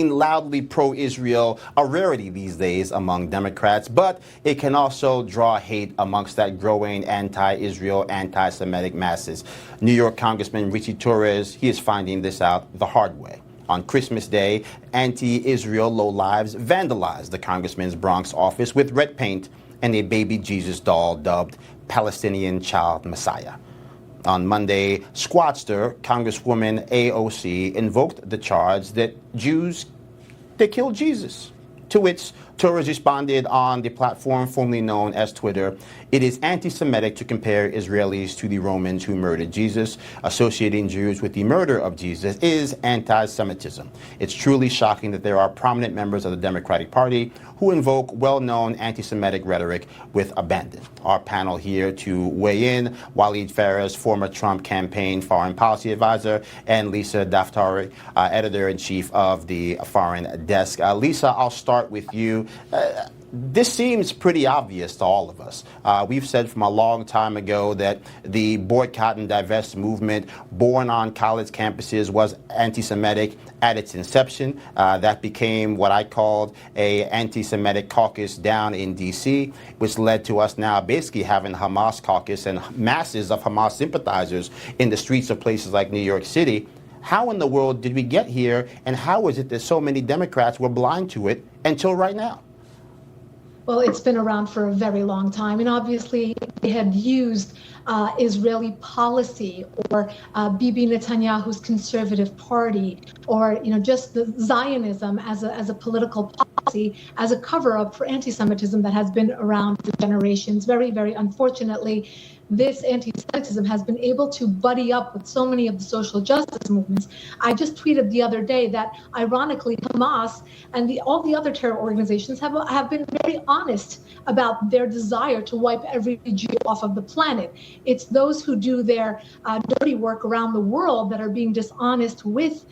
loudly pro-Israel, a rarity these days among Democrats, but it can also draw hate amongst that growing anti-Israel, anti-Semitic masses. New York Congressman Richie Torres, he is finding this out the hard way. On Christmas Day, anti-Israel lowlives vandalized the congressman's Bronx office with red paint and a baby Jesus doll dubbed Palestinian Child Messiah. On Monday, Squatster Congresswoman AOC invoked the charge that Jews, they killed Jesus. To which Torres responded on the platform formerly known as Twitter, "It is anti-Semitic to compare Israelis to the Romans who murdered Jesus. Associating Jews with the murder of Jesus is anti-Semitism. It's truly shocking that there are prominent members of the Democratic Party who invoke well-known anti-Semitic rhetoric with abandon." Our panel here to weigh in, Waleed Farah's former Trump campaign foreign policy advisor, and Lisa Daftari, editor-in-chief of the Foreign Desk. Lisa, I'll start with you. This seems pretty obvious to all of us. We've said from a long time ago that the boycott and divest movement born on college campuses was anti-Semitic at its inception. That became what I called a anti-Semitic caucus down in D.C., which led to us now basically having Hamas caucus and masses of Hamas sympathizers in the streets of places like New York City. How in the world did we get here, and how is it that so many Democrats were blind to it until right now? Well, it's been around for a very long time, and obviously they had used Israeli policy or Bibi Netanyahu's conservative party, or just the Zionism as a political policy, as a cover-up for anti-Semitism that has been around for generations. Very, very unfortunately, this anti-Semitism has been able to buddy up with so many of the social justice movements. I just tweeted the other day that, ironically, Hamas and all the other terror organizations have been very honest about their desire to wipe every Jew off of the planet. It's those who do their dirty work around the world that are being dishonest with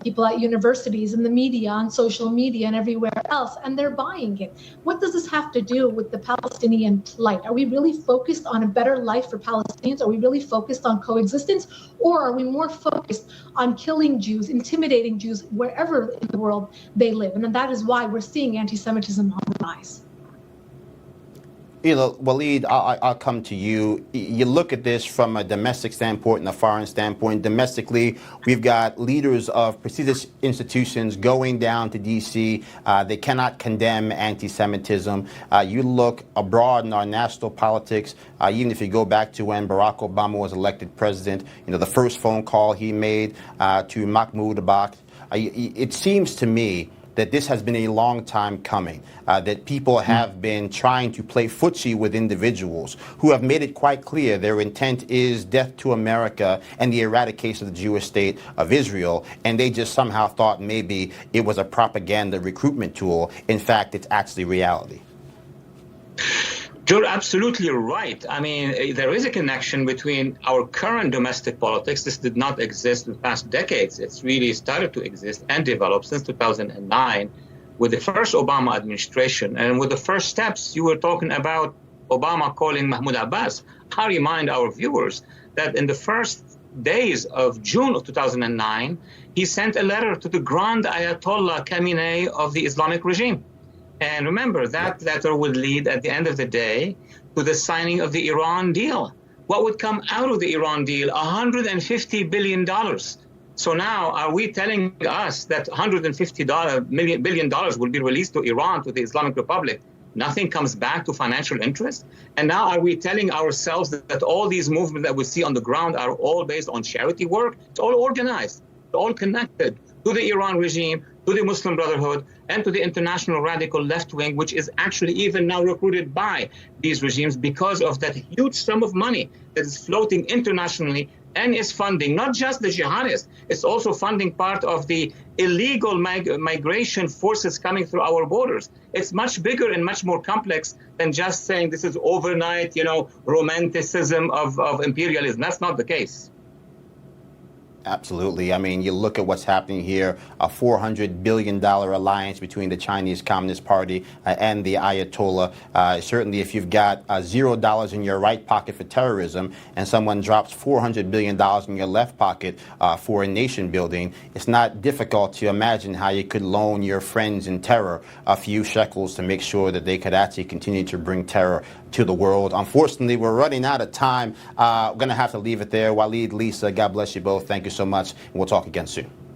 people at universities and the media, on social media and everywhere else, and they're buying it. What does this have to do with the Palestinian plight? Are we really focused on a better life for Palestinians? Are we really focused on coexistence? Or are we more focused on killing Jews, intimidating Jews wherever in the world they live? And that is why we're seeing anti-Semitism on the rise. Waleed, I'll come to you. You look at this from a domestic standpoint and a foreign standpoint. Domestically, we've got leaders of prestigious institutions going down to D.C. They cannot condemn anti-Semitism. You look abroad in our national politics, even if you go back to when Barack Obama was elected president, the first phone call he made to Mahmoud Abbas, it seems to me that this has been a long time coming, that people have been trying to play footsie with individuals who have made it quite clear their intent is death to America and the eradication of the Jewish state of Israel, and they just somehow thought maybe it was a propaganda recruitment tool. In fact, it's actually reality. You're absolutely right. I mean, there is a connection between our current domestic politics. This did not exist in the past decades. It's really started to exist and develop since 2009 with the first Obama administration. And with the first steps, you were talking about Obama calling Mahmoud Abbas. I remind our viewers that in the first days of June of 2009, he sent a letter to the Grand Ayatollah Khamenei of the Islamic regime. And remember, that letter would lead at the end of the day to the signing of the Iran deal. What would come out of the Iran deal? $150 billion. So now are we telling us that $150 billion will be released to Iran, to the Islamic Republic? Nothing comes back to financial interest? And now are we telling ourselves that all these movements that we see on the ground are all based on charity work? It's all organized, it's all connected to the Iran regime, to the Muslim Brotherhood, and to the international radical left wing, which is actually even now recruited by these regimes because of that huge sum of money that is floating internationally and is funding not just the jihadists, it's also funding part of the illegal migration forces coming through our borders. It's much bigger and much more complex than just saying this is overnight, romanticism of imperialism. That's not the case. Absolutely. I mean, you look at what's happening here, a $400 billion alliance between the Chinese Communist Party and the Ayatollah. Certainly, if you've got $0 in your right pocket for terrorism and someone drops $400 billion in your left pocket for a nation building, it's not difficult to imagine how you could loan your friends in terror a few shekels to make sure that they could actually continue to bring terror to the world. Unfortunately, we're running out of time. We're going to have to leave it there. Waleed, Lisa, God bless you both. Thank you so much. And we'll talk again soon.